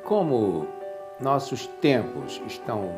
Como nossos tempos estão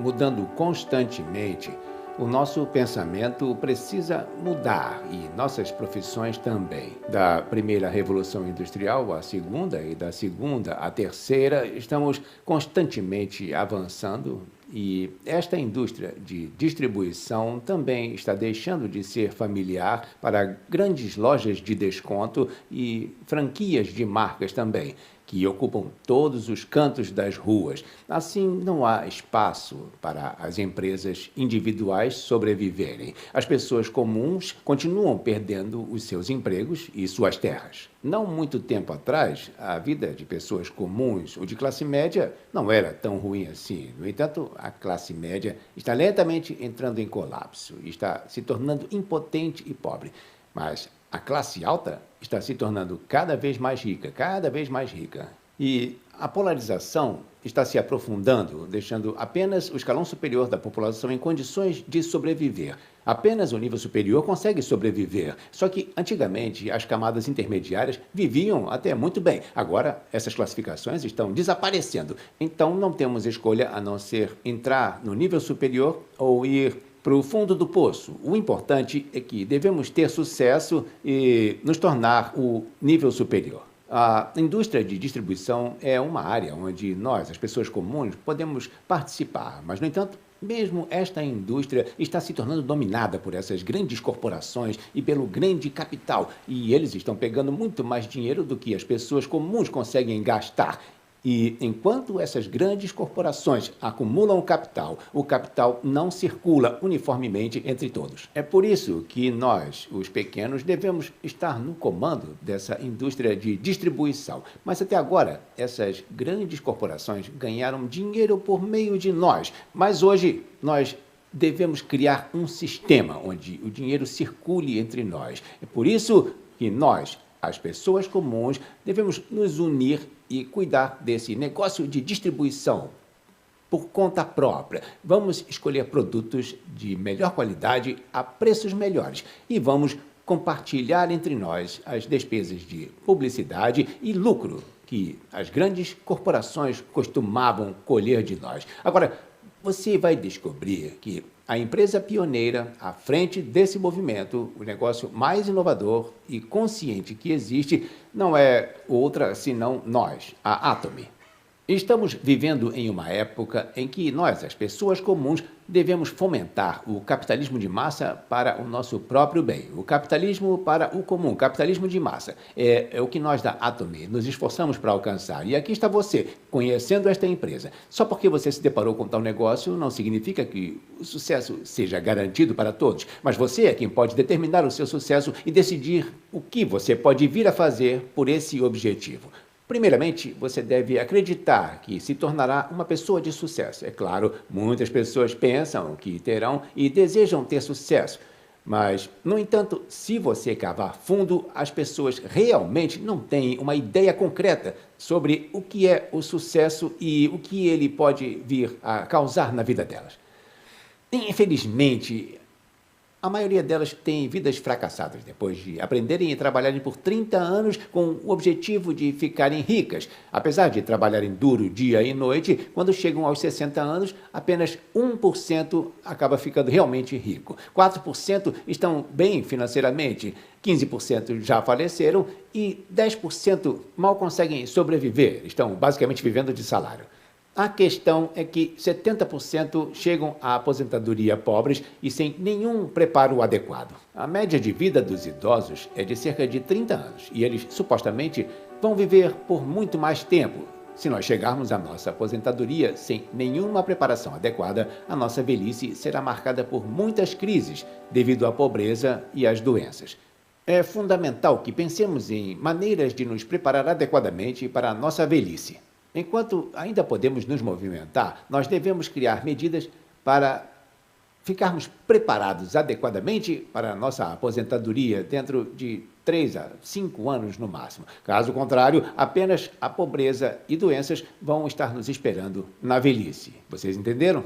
mudando constantemente, o nosso pensamento precisa mudar e nossas profissões também. Da primeira revolução industrial à segunda e da segunda à terceira, estamos constantemente avançando e esta indústria de distribuição também está deixando de ser familiar para grandes lojas de desconto e franquias de marcas também, que ocupam todos os cantos das ruas. Assim, não há espaço para as empresas individuais sobreviverem. As pessoas comuns continuam perdendo os seus empregos e suas terras. Não muito tempo atrás, a vida de pessoas comuns ou de classe média não era tão ruim assim. No entanto, a classe média está lentamente entrando em colapso e está se tornando impotente e pobre. Mas a classe alta está se tornando cada vez mais rica, cada vez mais rica. E a polarização está se aprofundando, deixando apenas o escalão superior da população em condições de sobreviver. Apenas o nível superior consegue sobreviver. Só que, antigamente, as camadas intermediárias viviam até muito bem. Agora, essas classificações estão desaparecendo. Então, não temos escolha a não ser entrar no nível superior ou ir para o fundo do poço. O importante é que devemos ter sucesso e nos tornar o nível superior. A indústria de distribuição é uma área onde nós, as pessoas comuns, podemos participar, mas, no entanto, mesmo esta indústria está se tornando dominada por essas grandes corporações e pelo grande capital, e eles estão pegando muito mais dinheiro do que as pessoas comuns conseguem gastar. E enquanto essas grandes corporações acumulam o capital não circula uniformemente entre todos. É por isso que nós, os pequenos, devemos estar no comando dessa indústria de distribuição. Mas até agora, essas grandes corporações ganharam dinheiro por meio de nós. Mas hoje, nós devemos criar um sistema onde o dinheiro circule entre nós. É por isso que nós, as pessoas comuns, devemos nos unir e cuidar desse negócio de distribuição por conta própria. Vamos escolher produtos de melhor qualidade a preços melhores e vamos compartilhar entre nós as despesas de publicidade e lucro que as grandes corporações costumavam colher de nós. Agora, você vai descobrir que a empresa pioneira à frente desse movimento, o negócio mais inovador e consciente que existe, não é outra senão nós, a Atomy. Estamos vivendo em uma época em que nós, as pessoas comuns, devemos fomentar o capitalismo de massa para o nosso próprio bem. O capitalismo para o comum, o capitalismo de massa. É o que nós da Atomy nos esforçamos para alcançar. E aqui está você, conhecendo esta empresa. Só porque você se deparou com tal negócio não significa que o sucesso seja garantido para todos. Mas você é quem pode determinar o seu sucesso e decidir o que você pode vir a fazer por esse objetivo. Primeiramente, você deve acreditar que se tornará uma pessoa de sucesso. É claro, muitas pessoas pensam que terão e desejam ter sucesso. Mas, no entanto, se você cavar fundo, as pessoas realmente não têm uma ideia concreta sobre o que é o sucesso e o que ele pode vir a causar na vida delas. Infelizmente, a maioria delas tem vidas fracassadas depois de aprenderem e trabalharem por 30 anos com o objetivo de ficarem ricas. Apesar de trabalharem duro dia e noite, quando chegam aos 60 anos, apenas 1% acaba ficando realmente rico. 4% estão bem financeiramente, 15% já faleceram e 10% mal conseguem sobreviver, estão basicamente vivendo de salário. A questão é que 70% chegam à aposentadoria pobres e sem nenhum preparo adequado. A média de vida dos idosos é de cerca de 30 anos e eles, supostamente, vão viver por muito mais tempo. Se nós chegarmos à nossa aposentadoria sem nenhuma preparação adequada, a nossa velhice será marcada por muitas crises devido à pobreza e às doenças. É fundamental que pensemos em maneiras de nos preparar adequadamente para a nossa velhice. Enquanto ainda podemos nos movimentar, nós devemos criar medidas para ficarmos preparados adequadamente para a nossa aposentadoria dentro de 3 a 5 anos no máximo. Caso contrário, apenas a pobreza e doenças vão estar nos esperando na velhice. Vocês entenderam?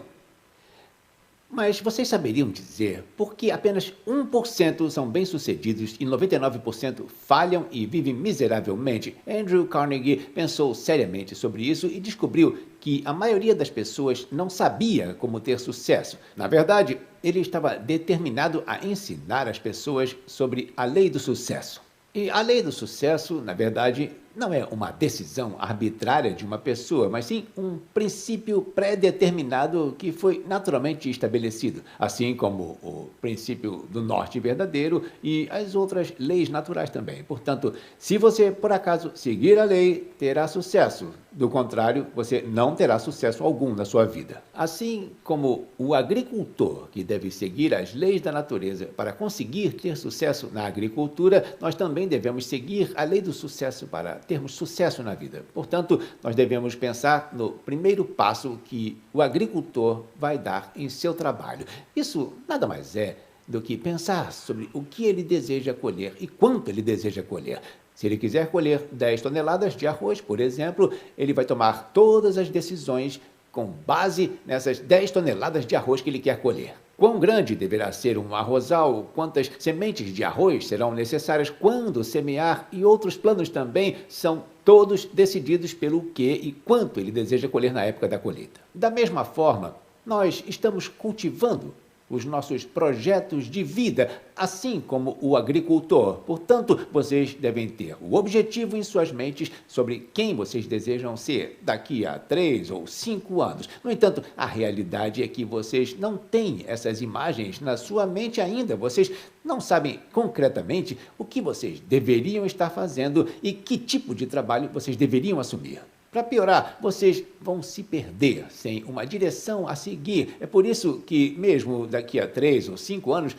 Mas vocês saberiam dizer por que apenas 1% são bem-sucedidos e 99% falham e vivem miseravelmente? Andrew Carnegie pensou seriamente sobre isso e descobriu que a maioria das pessoas não sabia como ter sucesso. Na verdade, ele estava determinado a ensinar as pessoas sobre a lei do sucesso. E a lei do sucesso, na verdade, não é uma decisão arbitrária de uma pessoa, mas sim um princípio pré-determinado que foi naturalmente estabelecido, assim como o princípio do norte verdadeiro e as outras leis naturais também. Portanto, se você, por acaso, seguir a lei, terá sucesso. Do contrário, você não terá sucesso algum na sua vida. Assim como o agricultor, que deve seguir as leis da natureza para conseguir ter sucesso na agricultura, nós também devemos seguir a lei do sucesso para termos sucesso na vida. Portanto, nós devemos pensar no primeiro passo que o agricultor vai dar em seu trabalho. Isso nada mais é do que pensar sobre o que ele deseja colher e quanto ele deseja colher. Se ele quiser colher 10 toneladas de arroz, por exemplo, ele vai tomar todas as decisões com base nessas 10 toneladas de arroz que ele quer colher. Quão grande deverá ser um arrozal, quantas sementes de arroz serão necessárias, quando semear e outros planos também são todos decididos pelo que e quanto ele deseja colher na época da colheita. Da mesma forma, nós estamos cultivando os nossos projetos de vida, assim como o agricultor. Portanto, vocês devem ter o objetivo em suas mentes sobre quem vocês desejam ser daqui a 3 ou 5 anos. No entanto, a realidade é que vocês não têm essas imagens na sua mente ainda. Vocês não sabem concretamente o que vocês deveriam estar fazendo e que tipo de trabalho vocês deveriam assumir. Para piorar, vocês vão se perder sem uma direção a seguir. É por isso que, mesmo daqui a 3 ou 5 anos,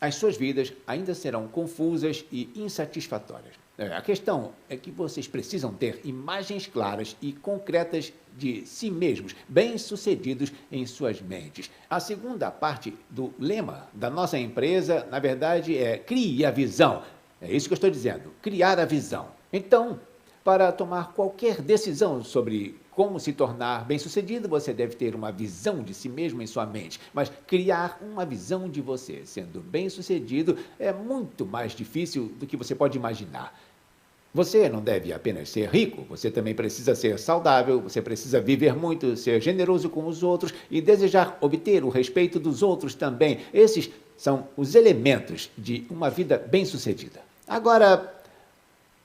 as suas vidas ainda serão confusas e insatisfatórias. A questão é que vocês precisam ter imagens claras e concretas de si mesmos, bem-sucedidos em suas mentes. A segunda parte do lema da nossa empresa, na verdade, é crie a visão. É isso que eu estou dizendo, criar a visão. Então, para tomar qualquer decisão sobre como se tornar bem-sucedido, você deve ter uma visão de si mesmo em sua mente. Mas criar uma visão de você sendo bem-sucedido é muito mais difícil do que você pode imaginar. Você não deve apenas ser rico, você também precisa ser saudável, você precisa viver muito, ser generoso com os outros e desejar obter o respeito dos outros também. Esses são os elementos de uma vida bem-sucedida. Agora,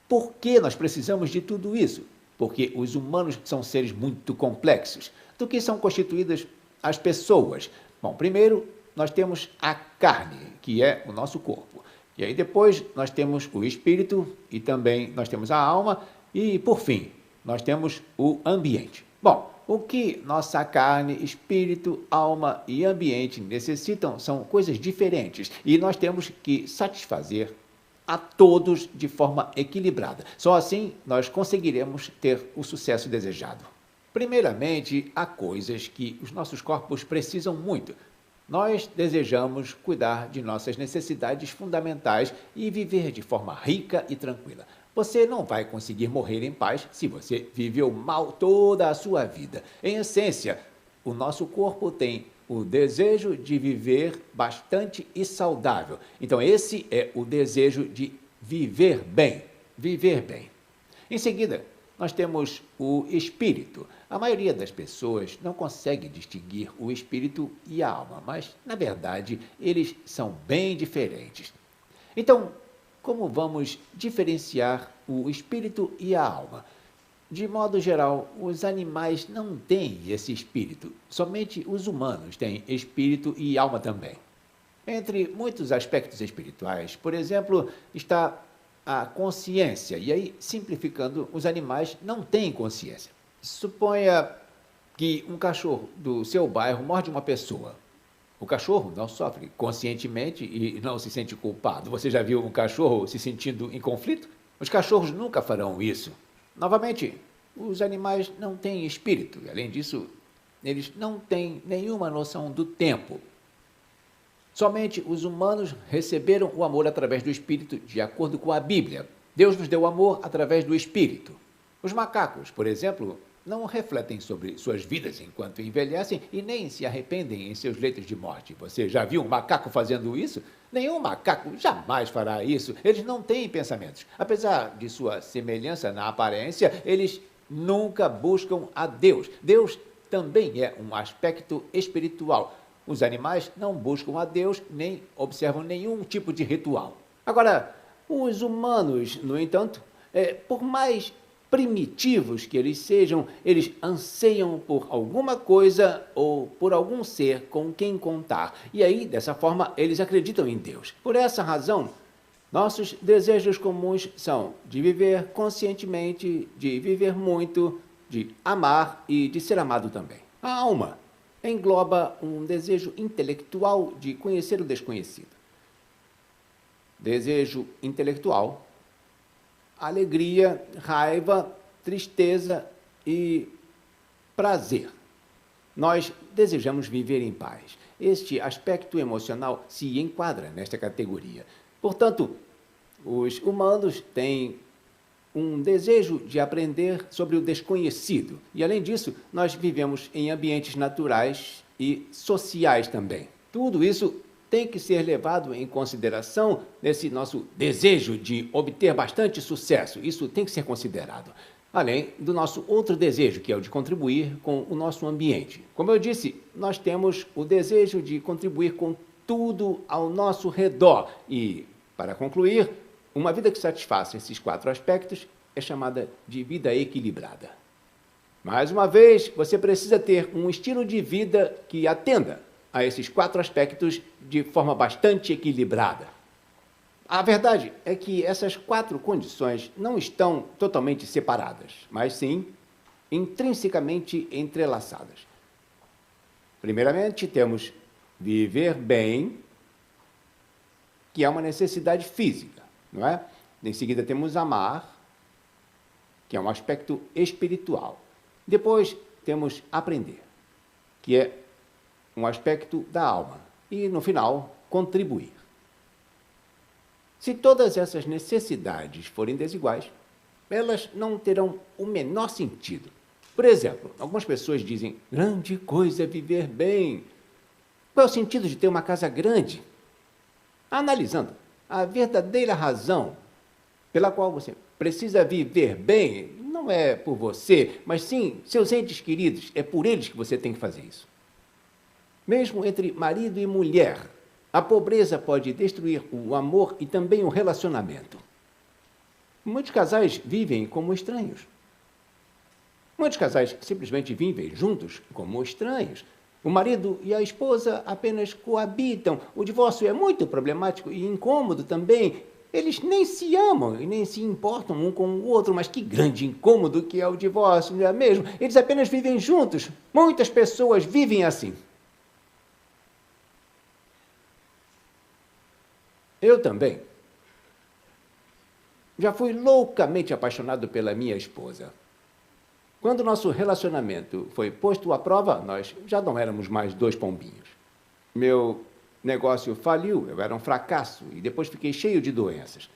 por que nós precisamos de tudo isso? Porque os humanos são seres muito complexos. Do que são constituídas as pessoas? Bom, primeiro nós temos a carne, que é o nosso corpo. E aí depois nós temos o espírito e também nós temos a alma e, por fim, nós temos o ambiente. Bom, o que nossa carne, espírito, alma e ambiente necessitam são coisas diferentes e nós temos que satisfazer a todos de forma equilibrada. Só assim nós conseguiremos ter o sucesso desejado. Primeiramente, há coisas que os nossos corpos precisam muito. Nós desejamos cuidar de nossas necessidades fundamentais e viver de forma rica e tranquila. Você não vai conseguir morrer em paz se você viveu mal toda a sua vida. Em essência, o nosso corpo tem o desejo de viver bastante e saudável. Então, esse é o desejo de viver bem. Viver bem. Em seguida, nós temos o espírito. A maioria das pessoas não consegue distinguir o espírito e a alma, mas, na verdade, eles são bem diferentes. Então, como vamos diferenciar o espírito e a alma? De modo geral, os animais não têm esse espírito, somente os humanos têm espírito e alma também. Entre muitos aspectos espirituais, por exemplo, está a consciência, e aí, simplificando, os animais não têm consciência. Suponha que um cachorro do seu bairro morde uma pessoa. O cachorro não sofre conscientemente e não se sente culpado. Você já viu um cachorro se sentindo em conflito? Os cachorros nunca farão isso. Novamente, os animais não têm espírito, e além disso, eles não têm nenhuma noção do tempo. Somente os humanos receberam o amor através do espírito, de acordo com a Bíblia. Deus nos deu o amor através do espírito. Os macacos, por exemplo, não refletem sobre suas vidas enquanto envelhecem e nem se arrependem em seus leitos de morte. Você já viu um macaco fazendo isso? Nenhum macaco jamais fará isso. Eles não têm pensamentos. Apesar de sua semelhança na aparência, eles nunca buscam a Deus. Deus também é um aspecto espiritual. Os animais não buscam a Deus nem observam nenhum tipo de ritual. Agora, os humanos, no entanto, por mais primitivos que eles sejam, eles anseiam por alguma coisa ou por algum ser com quem contar. E aí, dessa forma, eles acreditam em Deus. Por essa razão, nossos desejos comuns são de viver conscientemente, de viver muito, de amar e de ser amado também. A alma engloba um desejo intelectual de conhecer o desconhecido. Desejo intelectual, alegria, raiva, tristeza e prazer. Nós desejamos viver em paz. Este aspecto emocional se enquadra nesta categoria. Portanto, os humanos têm um desejo de aprender sobre o desconhecido. E, além disso, nós vivemos em ambientes naturais e sociais também. Tudo isso tem que ser levado em consideração nesse nosso desejo de obter bastante sucesso. Isso tem que ser considerado. Além do nosso outro desejo, que é o de contribuir com o nosso ambiente. Como eu disse, nós temos o desejo de contribuir com tudo ao nosso redor. E, para concluir, uma vida que satisfaça esses 4 aspectos é chamada de vida equilibrada. Mais uma vez, você precisa ter um estilo de vida que atenda a esses 4 aspectos de forma bastante equilibrada. A verdade é que essas 4 condições não estão totalmente separadas, mas sim intrinsecamente entrelaçadas. Primeiramente, temos viver bem, que é uma necessidade física, não é? Em seguida, temos amar, que é um aspecto espiritual. Depois, temos aprender, que é um aspecto da alma. E, no final, contribuir. Se todas essas necessidades forem desiguais, elas não terão o menor sentido. Por exemplo, algumas pessoas dizem, grande coisa é viver bem. Qual é o sentido de ter uma casa grande? Analisando, a verdadeira razão pela qual você precisa viver bem não é por você, mas sim seus entes queridos. É por eles que você tem que fazer isso. Mesmo entre marido e mulher, a pobreza pode destruir o amor e também o relacionamento. Muitos casais vivem como estranhos. Muitos casais simplesmente vivem juntos como estranhos. O marido e a esposa apenas coabitam. O divórcio é muito problemático e incômodo também. Eles nem se amam e nem se importam um com o outro, mas que grande incômodo que é o divórcio, não é mesmo? Eles apenas vivem juntos. Muitas pessoas vivem assim. Eu também. Já fui loucamente apaixonado pela minha esposa. Quando nosso relacionamento foi posto à prova, nós já não éramos mais 2 pombinhos. Meu negócio faliu, eu era um fracasso e depois fiquei cheio de doenças.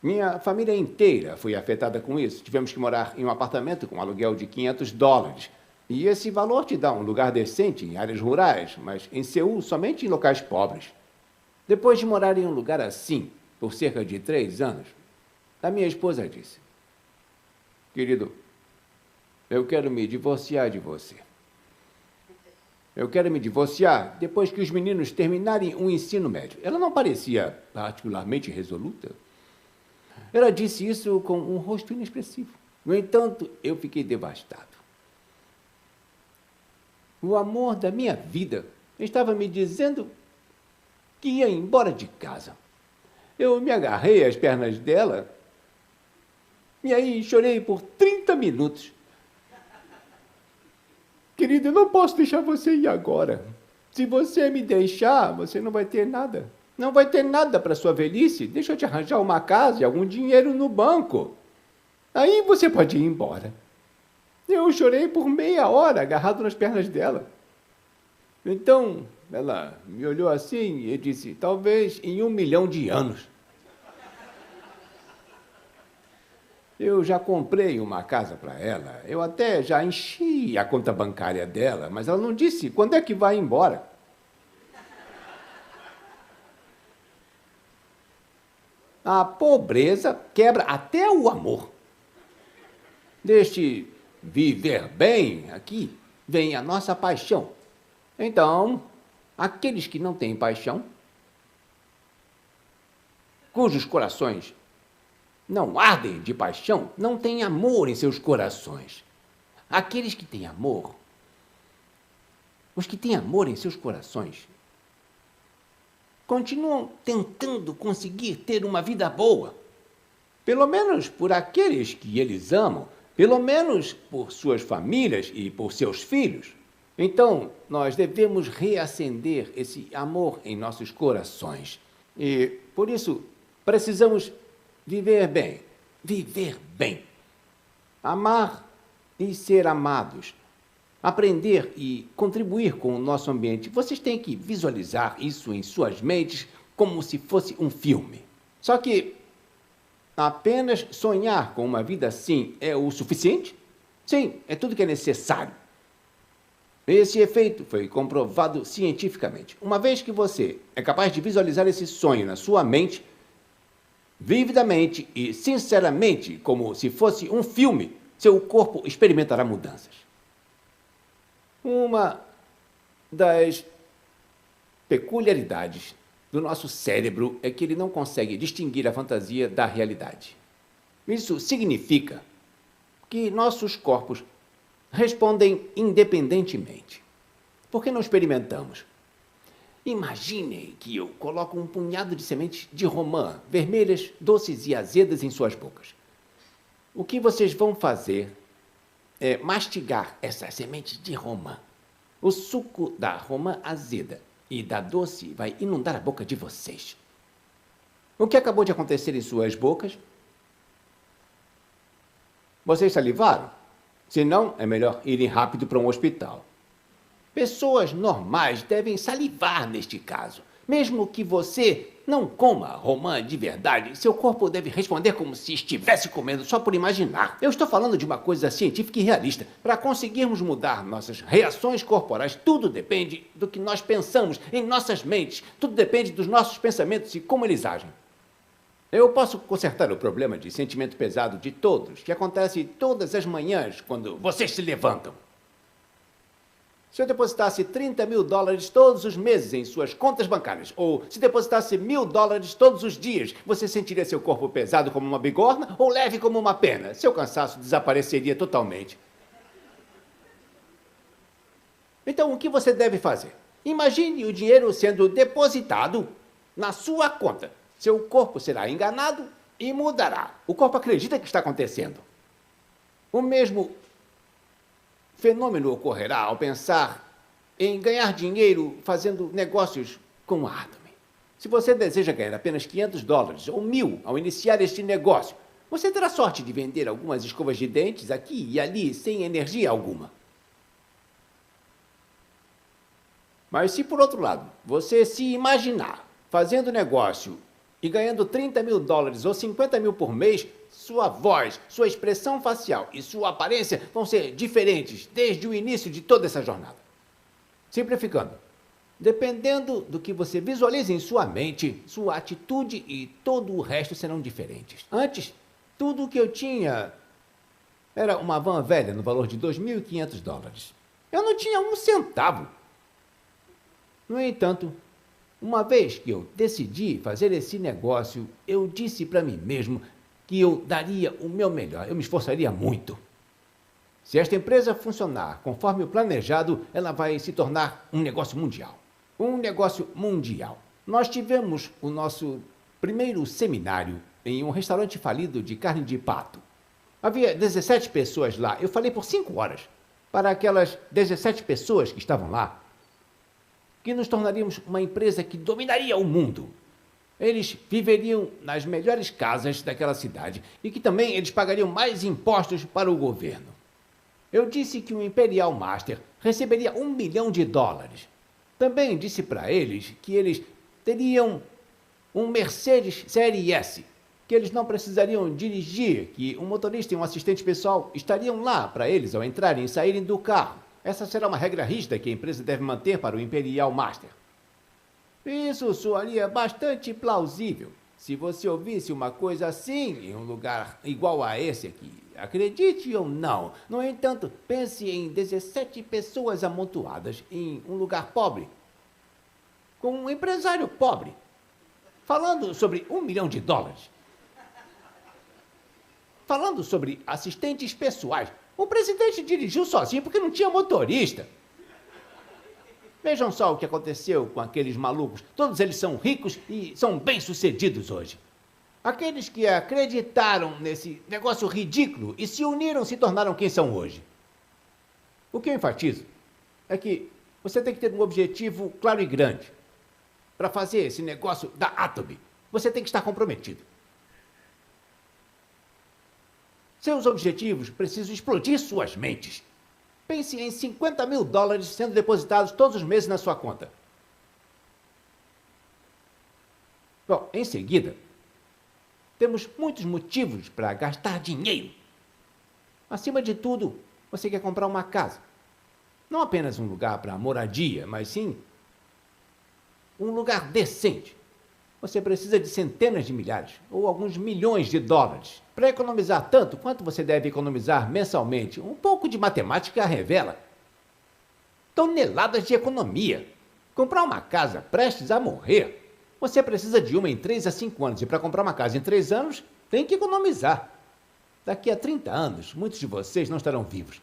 Minha família inteira foi afetada com isso. Tivemos que morar em um apartamento com um aluguel de $500. E esse valor te dá um lugar decente em áreas rurais, mas em Seul somente em locais pobres. Depois de morar em um lugar assim, por cerca de 3 anos, a minha esposa disse, querido, eu quero me divorciar de você. Eu quero me divorciar depois que os meninos terminarem o ensino médio. Ela não parecia particularmente resoluta. Ela disse isso com um rosto inexpressivo. No entanto, eu fiquei devastado. O amor da minha vida estava me dizendo que ia embora de casa. Eu me agarrei às pernas dela e aí chorei por 30 minutos. Querido, eu não posso deixar você ir agora. Se você me deixar, você não vai ter nada. Não vai ter nada para sua velhice. Deixa eu te arranjar uma casa e algum dinheiro no banco. Aí você pode ir embora. Eu chorei por meia hora agarrado nas pernas dela. Então, ela me olhou assim e disse, talvez em 1 milhão de anos. Eu já comprei uma casa para ela. Eu até já enchi a conta bancária dela, mas ela não disse quando é que vai embora. A pobreza quebra até o amor. Deste viver bem aqui vem a nossa paixão. Então, aqueles que não têm paixão, cujos corações não ardem de paixão, não têm amor em seus corações. Aqueles que têm amor, os que têm amor em seus corações, continuam tentando conseguir ter uma vida boa. Pelo menos por aqueles que eles amam, pelo menos por suas famílias e por seus filhos. Então, nós devemos reacender esse amor em nossos corações. E, por isso, precisamos viver bem. Viver bem. Amar e ser amados. Aprender e contribuir com o nosso ambiente. Vocês têm que visualizar isso em suas mentes como se fosse um filme. Só que apenas sonhar com uma vida assim é o suficiente? Sim, é tudo que é necessário. Esse efeito foi comprovado cientificamente. Uma vez que você é capaz de visualizar esse sonho na sua mente, vividamente e sinceramente, como se fosse um filme, seu corpo experimentará mudanças. Uma das peculiaridades do nosso cérebro é que ele não consegue distinguir a fantasia da realidade. Isso significa que nossos corpos respondem independentemente. Por que não experimentamos? Imaginem que eu coloco um punhado de sementes de romã, vermelhas, doces e azedas em suas bocas. O que vocês vão fazer é mastigar essas sementes de romã. O suco da romã azeda e da doce vai inundar a boca de vocês. O que acabou de acontecer em suas bocas? Vocês salivaram? Se não, é melhor irem rápido para um hospital. Pessoas normais devem salivar neste caso. Mesmo que você não coma romã de verdade, seu corpo deve responder como se estivesse comendo só por imaginar. Eu estou falando de uma coisa científica e realista. Para conseguirmos mudar nossas reações corporais, tudo depende do que nós pensamos em nossas mentes. Tudo depende dos nossos pensamentos e como eles agem. Eu posso consertar o problema de sentimento pesado de todos, que acontece todas as manhãs quando vocês se levantam. Se eu depositasse $30 mil todos os meses em suas contas bancárias, ou se depositasse $1.000 todos os dias, você sentiria seu corpo pesado como uma bigorna ou leve como uma pena? Seu cansaço desapareceria totalmente. Então, o que você deve fazer? Imagine o dinheiro sendo depositado na sua conta. Seu corpo será enganado e mudará. O corpo acredita que está acontecendo. O mesmo fenômeno ocorrerá ao pensar em ganhar dinheiro fazendo negócios com a Atomy. Se você deseja ganhar apenas $500 ou 1.000 ao iniciar este negócio, você terá sorte de vender algumas escovas de dentes aqui e ali sem energia alguma. Mas se, por outro lado, você se imaginar fazendo negócio e ganhando $30 mil ou 50 mil por mês, sua voz, sua expressão facial e sua aparência vão ser diferentes desde o início de toda essa jornada. Simplificando, dependendo do que você visualiza em sua mente, sua atitude e todo o resto serão diferentes. Antes, tudo o que eu tinha era uma van velha no valor de $2.500. Eu não tinha um centavo. No entanto, uma vez que eu decidi fazer esse negócio, eu disse para mim mesmo que eu daria o meu melhor, eu me esforçaria muito. Se esta empresa funcionar conforme o planejado, ela vai se tornar um negócio mundial. Um negócio mundial. Nós tivemos o nosso primeiro seminário em um restaurante falido de carne de pato. Havia 17 pessoas lá. Eu falei por 5 horas para aquelas 17 pessoas que estavam lá que nos tornaríamos uma empresa que dominaria o mundo. Eles viveriam nas melhores casas daquela cidade e que também eles pagariam mais impostos para o governo. Eu disse que o Imperial Master receberia $1 milhão. Também disse para eles que eles teriam um Mercedes Série S que eles não precisariam dirigir, que um motorista e um assistente pessoal estariam lá para eles ao entrarem e saírem do carro. Essa será uma regra rígida que a empresa deve manter para o Imperial Master. Isso soaria bastante plausível se você ouvisse uma coisa assim em um lugar igual a esse aqui. Acredite ou não. No entanto, pense em 17 pessoas amontoadas em um lugar pobre, com um empresário pobre, falando sobre $1 milhão. Falando sobre assistentes pessoais. O presidente dirigiu sozinho porque não tinha motorista. Vejam só o que aconteceu com aqueles malucos. Todos eles são ricos e são bem-sucedidos hoje. Aqueles que acreditaram nesse negócio ridículo e se uniram se tornaram quem são hoje. O que eu enfatizo é que você tem que ter um objetivo claro e grande. Para fazer esse negócio da Atomy, você tem que estar comprometido. Seus objetivos precisam explodir suas mentes. Pense em $50 mil sendo depositados todos os meses na sua conta. Bom, em seguida, temos muitos motivos para gastar dinheiro. Acima de tudo, você quer comprar uma casa. Não apenas um lugar para moradia, mas sim um lugar decente. Você precisa de centenas de milhares ou alguns milhões de dólares. Para economizar tanto, quanto você deve economizar mensalmente? Um pouco de matemática revela toneladas de economia. Comprar uma casa prestes a morrer. Você precisa de uma em 3 a 5 anos. E para comprar uma casa em 3 anos, tem que economizar. Daqui a 30 anos, muitos de vocês não estarão vivos.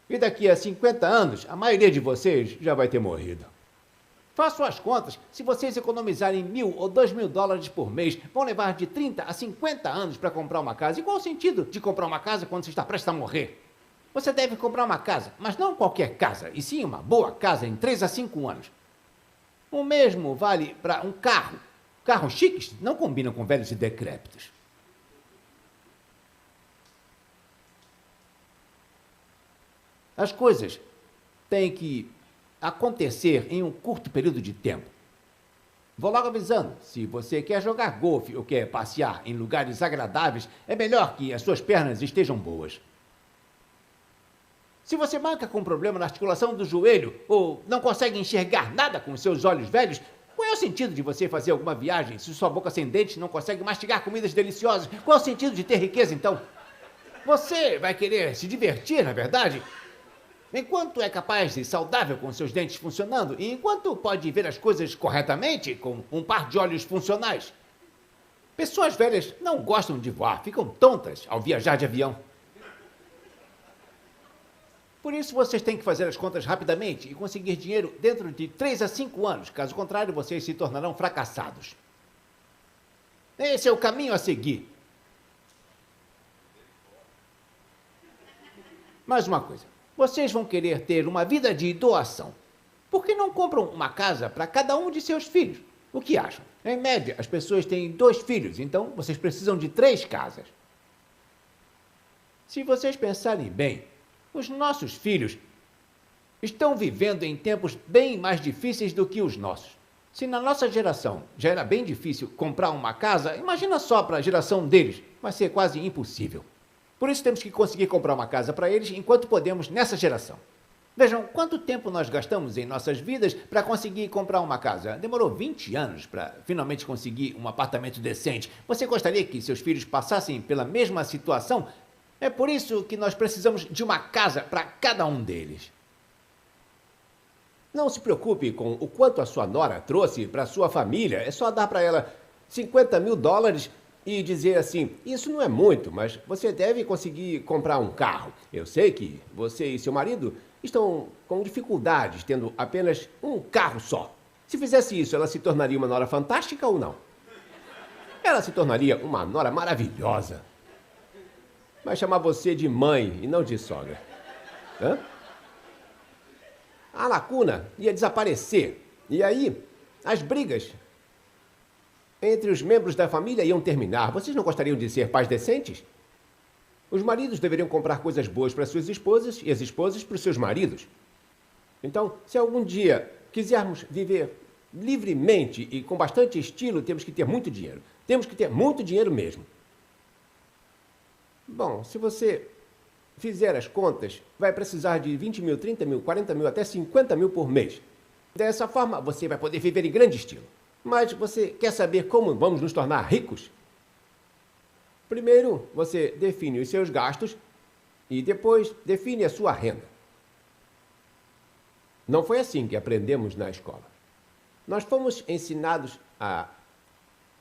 E daqui a 50 anos, a maioria de vocês já vai ter morrido. Façam as contas. Se vocês economizarem $1.000 ou $2.000 por mês, vão levar de 30 a 50 anos para comprar uma casa. E qual o sentido de comprar uma casa quando você está prestes a morrer? Você deve comprar uma casa, mas não qualquer casa, e sim uma boa casa em 3 a 5 anos. O mesmo vale para um carro. Carros chiques não combinam com velhos e decrépitos. As coisas têm que acontecer em um curto período de tempo. Vou logo avisando, se você quer jogar golfe ou quer passear em lugares agradáveis, é melhor que as suas pernas estejam boas. Se você manca com um problema na articulação do joelho ou não consegue enxergar nada com os seus olhos velhos, qual é o sentido de você fazer alguma viagem se sua boca sem dentes não consegue mastigar comidas deliciosas? Qual é o sentido de ter riqueza, então? Você vai querer se divertir, na verdade? Enquanto é capaz e saudável com seus dentes funcionando e enquanto pode ver as coisas corretamente com um par de olhos funcionais. Pessoas velhas não gostam de voar, ficam tontas ao viajar de avião. Por isso, vocês têm que fazer as contas rapidamente e conseguir dinheiro dentro de 3 a 5 anos. Caso contrário, vocês se tornarão fracassados. Esse é o caminho a seguir. Mais uma coisa. Vocês vão querer ter uma vida de doação. Por que não compram uma casa para cada um de seus filhos? O que acham? Em média, as pessoas têm 2 filhos, então vocês precisam de 3 casas. Se vocês pensarem bem, os nossos filhos estão vivendo em tempos bem mais difíceis do que os nossos. Se na nossa geração já era bem difícil comprar uma casa, imagina só para a geração deles, vai ser quase impossível. Por isso temos que conseguir comprar uma casa para eles enquanto podemos nessa geração. Vejam quanto tempo nós gastamos em nossas vidas para conseguir comprar uma casa. Demorou 20 anos para finalmente conseguir um apartamento decente. Você gostaria que seus filhos passassem pela mesma situação? É por isso que nós precisamos de uma casa para cada um deles. Não se preocupe com o quanto a sua nora trouxe para sua família. É só dar para ela $50 mil e dizer assim, isso não é muito, mas você deve conseguir comprar um carro. Eu sei que você e seu marido estão com dificuldades tendo apenas um carro só. Se fizesse isso, ela se tornaria uma nora fantástica ou não? Ela se tornaria uma nora maravilhosa. Vai chamar você de mãe e não de sogra. Hã? A lacuna ia desaparecer. E aí, as brigas entre os membros da família iam terminar. Vocês não gostariam de ser pais decentes? Os maridos deveriam comprar coisas boas para suas esposas e as esposas para os seus maridos. Então, se algum dia quisermos viver livremente e com bastante estilo, temos que ter muito dinheiro. Temos que ter muito dinheiro mesmo. Bom, se você fizer as contas, vai precisar de 20 mil, 30 mil, 40 mil, até 50 mil por mês. Dessa forma, você vai poder viver em grande estilo. Mas você quer saber como vamos nos tornar ricos? Primeiro, você define os seus gastos e depois define a sua renda. Não foi assim que aprendemos na escola. Nós fomos ensinados a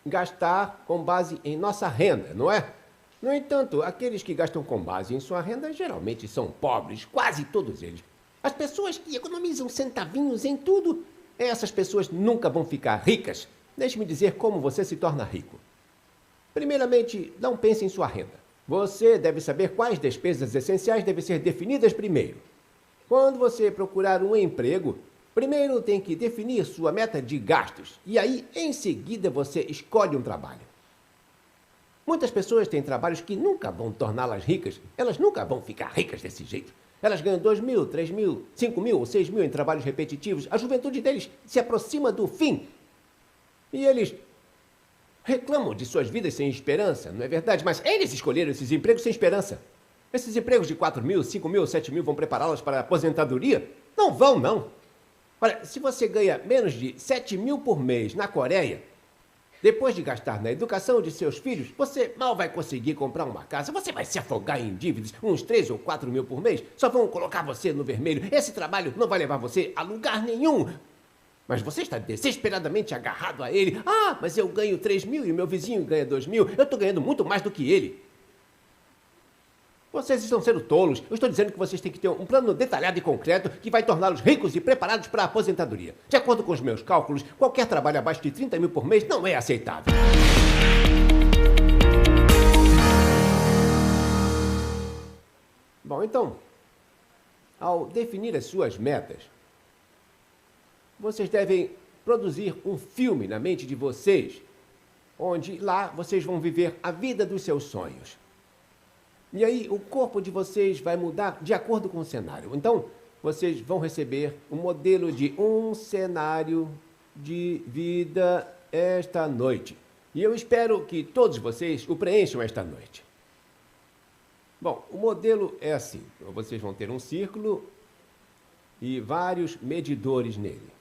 gastar com base em nossa renda, não é? No entanto, aqueles que gastam com base em sua renda geralmente são pobres, quase todos eles. As pessoas que economizam centavinhos em tudo, essas pessoas nunca vão ficar ricas. Deixe-me dizer como você se torna rico. Primeiramente, não pense em sua renda. Você deve saber quais despesas essenciais devem ser definidas primeiro. Quando você procurar um emprego, primeiro tem que definir sua meta de gastos e aí, em seguida, você escolhe um trabalho. Muitas pessoas têm trabalhos que nunca vão torná-las ricas. Elas nunca vão ficar ricas desse jeito. Elas ganham 2 mil, 3 mil, 5 mil ou 6 mil em trabalhos repetitivos. A juventude deles se aproxima do fim. E eles reclamam de suas vidas sem esperança, não é verdade? Mas eles escolheram esses empregos sem esperança. Esses empregos de 4 mil, 5 mil, 7 mil vão prepará-las para a aposentadoria? Não vão, não. Olha, se você ganha menos de 7 mil por mês na Coreia, depois de gastar na educação de seus filhos, você mal vai conseguir comprar uma casa. Você vai se afogar em dívidas, uns 3 ou 4 mil por mês. Só vão colocar você no vermelho. Esse trabalho não vai levar você a lugar nenhum. Mas você está desesperadamente agarrado a ele. Ah, mas eu ganho 3 mil e meu vizinho ganha 2 mil. Eu estou ganhando muito mais do que ele. Vocês estão sendo tolos. Eu estou dizendo que vocês têm que ter um plano detalhado e concreto que vai torná-los ricos e preparados para a aposentadoria. De acordo com os meus cálculos, qualquer trabalho abaixo de 30 mil por mês não é aceitável. Bom, então, ao definir as suas metas, vocês devem produzir um filme na mente de vocês, onde lá vocês vão viver a vida dos seus sonhos. E aí o corpo de vocês vai mudar de acordo com o cenário. Então, vocês vão receber um modelo de um cenário de vida esta noite. E eu espero que todos vocês o preencham esta noite. Bom, o modelo é assim. Vocês vão ter um círculo e vários medidores nele.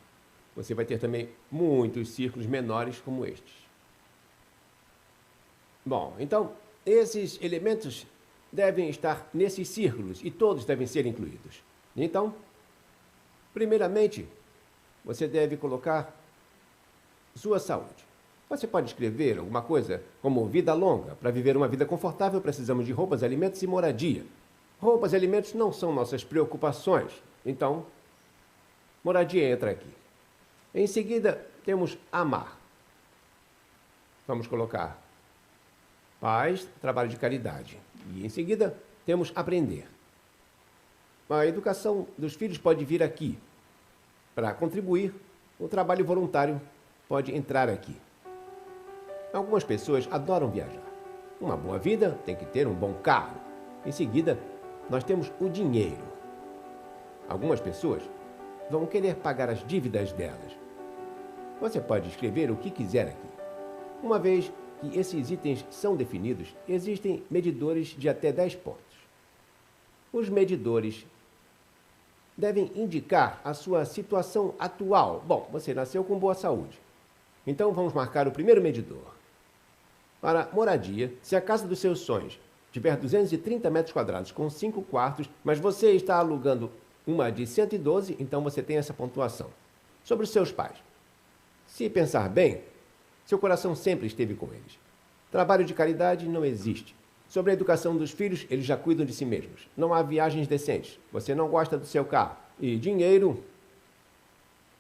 Você vai ter também muitos círculos menores como estes. Bom, então, esses elementos devem estar nesses círculos e todos devem ser incluídos. Então, primeiramente, você deve colocar sua saúde. Você pode escrever alguma coisa como vida longa. Para viver uma vida confortável, precisamos de roupas, alimentos e moradia. Roupas e alimentos não são nossas preocupações. Então, moradia entra aqui. Em seguida, temos amar. Vamos colocar paz, trabalho de caridade. E em seguida, temos aprender. A educação dos filhos pode vir aqui. Para contribuir, o trabalho voluntário pode entrar aqui. Algumas pessoas adoram viajar. Uma boa vida tem que ter um bom carro. Em seguida, nós temos o dinheiro. Algumas pessoas vão querer pagar as dívidas delas. Você pode escrever o que quiser aqui. Uma vez que esses itens são definidos, existem medidores de até 10 pontos. Os medidores devem indicar a sua situação atual. Bom, você nasceu com boa saúde. Então vamos marcar o primeiro medidor. Para moradia, se a casa dos seus sonhos tiver 230 metros quadrados com 5 quartos, mas você está alugando uma de 112, então você tem essa pontuação. Sobre os seus pais. Se pensar bem, seu coração sempre esteve com eles. Trabalho de caridade não existe. Sobre a educação dos filhos, eles já cuidam de si mesmos. Não há viagens decentes. Você não gosta do seu carro. E dinheiro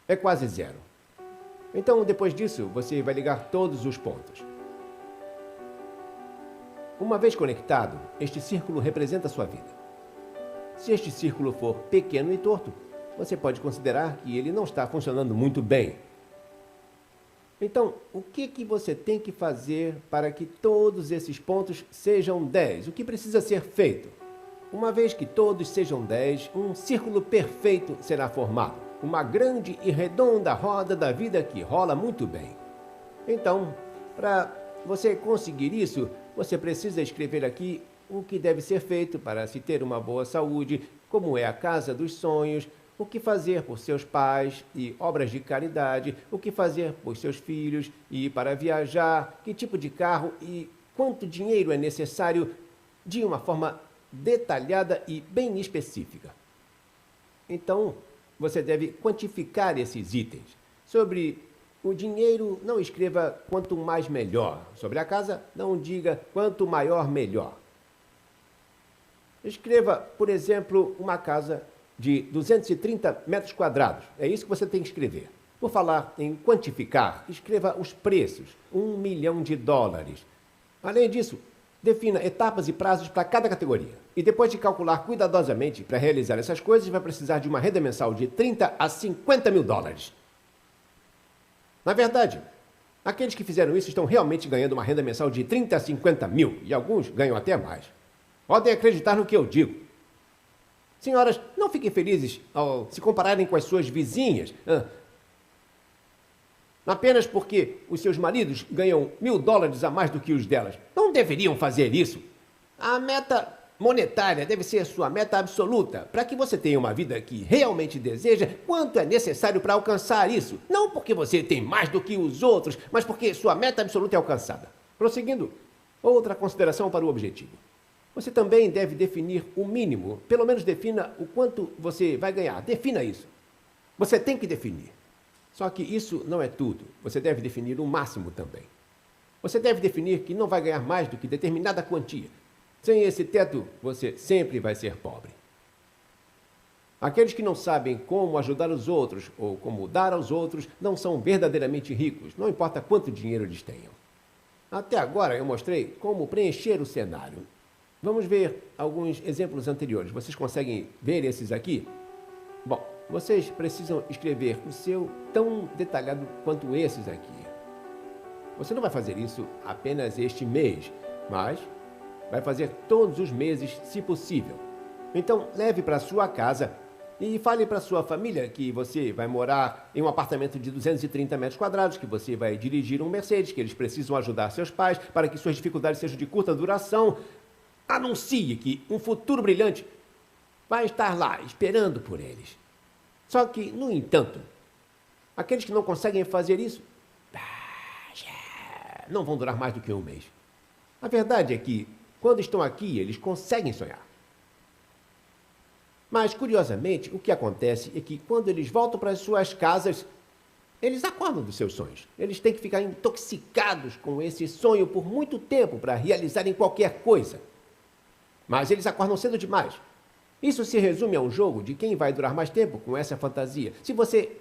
é quase zero. Então, depois disso, você vai ligar todos os pontos. Uma vez conectado, este círculo representa a sua vida. Se este círculo for pequeno e torto, você pode considerar que ele não está funcionando muito bem. Então, o que você tem que fazer para que todos esses pontos sejam 10? O que precisa ser feito? Uma vez que todos sejam 10, um círculo perfeito será formado. Uma grande e redonda roda da vida que rola muito bem. Então, para você conseguir isso, você precisa escrever aqui o que deve ser feito para se ter uma boa saúde, como é a casa dos sonhos, o que fazer por seus pais e obras de caridade, o que fazer por seus filhos e para viajar, que tipo de carro e quanto dinheiro é necessário, de uma forma detalhada e bem específica. Então, você deve quantificar esses itens. Sobre o dinheiro, não escreva quanto mais melhor. Sobre a casa, não diga quanto maior melhor. Escreva, por exemplo, uma casa de 230 metros quadrados. É isso que você tem que escrever. Por falar em quantificar, escreva os preços. $1 milhão. Além disso, defina etapas e prazos para cada categoria. E depois de calcular cuidadosamente para realizar essas coisas, vai precisar de uma renda mensal de 30 a 50 mil dólares. Na verdade, aqueles que fizeram isso estão realmente ganhando uma renda mensal de 30 a 50 mil, e alguns ganham até mais. Podem acreditar no que eu digo. Senhoras, não fiquem felizes ao se compararem com as suas vizinhas. Apenas porque os seus maridos ganham $1.000 a mais do que os delas. Não deveriam fazer isso. A meta monetária deve ser sua meta absoluta, para que você tenha uma vida que realmente deseja, quanto é necessário para alcançar isso. Não porque você tem mais do que os outros, mas porque sua meta absoluta é alcançada. Prosseguindo, outra consideração para o objetivo. Você também deve definir o mínimo, pelo menos defina o quanto você vai ganhar. Defina isso. Você tem que definir. Só que isso não é tudo. Você deve definir o máximo também. Você deve definir que não vai ganhar mais do que determinada quantia. Sem esse teto, você sempre vai ser pobre. Aqueles que não sabem como ajudar os outros ou como dar aos outros não são verdadeiramente ricos, não importa quanto dinheiro eles tenham. Até agora eu mostrei como preencher o cenário. Vamos ver alguns exemplos anteriores. Vocês conseguem ver esses aqui? Bom, vocês precisam escrever o seu tão detalhado quanto esses aqui. Você não vai fazer isso apenas este mês, mas vai fazer todos os meses, se possível. Então, leve para sua casa e fale para sua família que você vai morar em um apartamento de 230 metros quadrados, que você vai dirigir um Mercedes, que eles precisam ajudar seus pais para que suas dificuldades sejam de curta duração. Anuncie que um futuro brilhante vai estar lá, esperando por eles. Só que, no entanto, aqueles que não conseguem fazer isso não vão durar mais do que um mês. A verdade é que, quando estão aqui, eles conseguem sonhar. Mas, curiosamente, o que acontece é que, quando eles voltam para as suas casas, eles acordam dos seus sonhos. Eles têm que ficar intoxicados com esse sonho por muito tempo para realizarem qualquer coisa. Mas eles acordam cedo demais. Isso se resume a um jogo de quem vai durar mais tempo com essa fantasia. Se você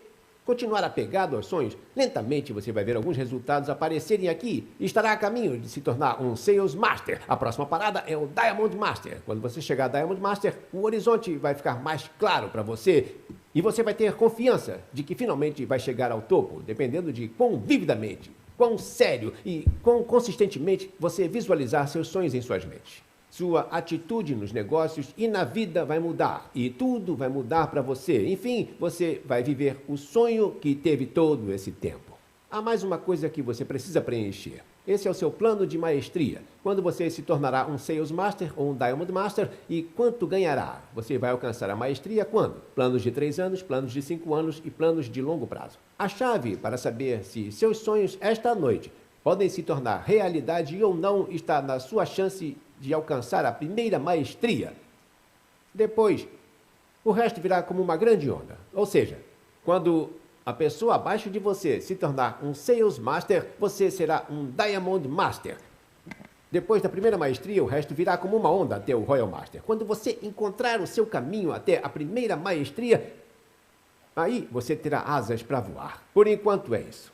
continuar apegado aos sonhos, lentamente você vai ver alguns resultados aparecerem aqui e estará a caminho de se tornar um Sales Master. A próxima parada é o Diamond Master. Quando você chegar a Diamond Master, o horizonte vai ficar mais claro para você e você vai ter confiança de que finalmente vai chegar ao topo, dependendo de quão vividamente, quão sério e quão consistentemente você visualizar seus sonhos em suas mentes. Sua atitude nos negócios e na vida vai mudar, e tudo vai mudar para você. Enfim, você vai viver o sonho que teve todo esse tempo. Há mais uma coisa que você precisa preencher. Esse é o seu plano de maestria. Quando você se tornará um Sales Master ou um Diamond Master, e quanto ganhará? Você vai alcançar a maestria quando? Planos de 3 anos, planos de 5 anos e planos de longo prazo. A chave para saber se seus sonhos esta noite podem se tornar realidade ou não está na sua chance de alcançar a primeira maestria. Depois, o resto virá como uma grande onda. Ou seja, quando a pessoa abaixo de você se tornar um Sales Master, você será um Diamond Master. Depois da primeira maestria, o resto virá como uma onda até o Royal Master. Quando você encontrar o seu caminho até a primeira maestria, aí você terá asas para voar. Por enquanto é isso.